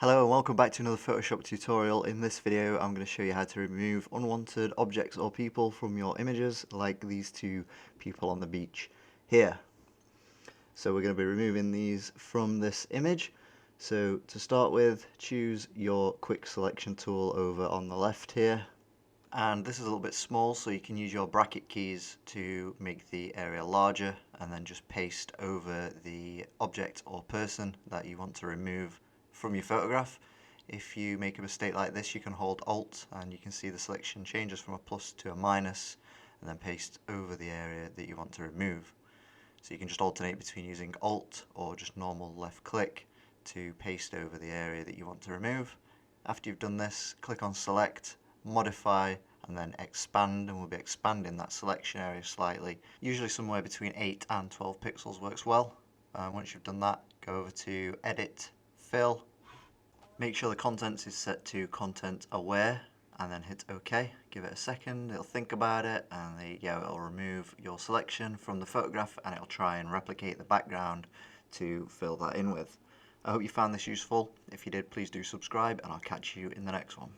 Hello and welcome back to another Photoshop tutorial. In this video I'm going to show you how to remove unwanted objects or people from your images, like these two people on the beach here. So we're going to be removing these from this image. So to start with, choose your quick selection tool over on the left here. And this is a little bit small, so you can use your bracket keys to make the area larger and then just paste over the object or person that you want to remove from your photograph. If you make a mistake like this, you can hold Alt and you can see the selection changes from a plus to a minus and then paste over the area that you want to remove. So you can just alternate between using Alt or just normal left click to paste over the area that you want to remove. After you've done this, click on Select, Modify, and then Expand, and we'll be expanding that selection area slightly. Usually somewhere between 8 and 12 pixels works well. Once you've done that, go over to Edit, Fill. Make sure the contents is set to Content Aware, and then hit OK. Give it a second, it'll think about it, and there you go, it'll remove your selection from the photograph and it'll try and replicate the background to fill that in with. I hope you found this useful. If you did, please do subscribe and I'll catch you in the next one.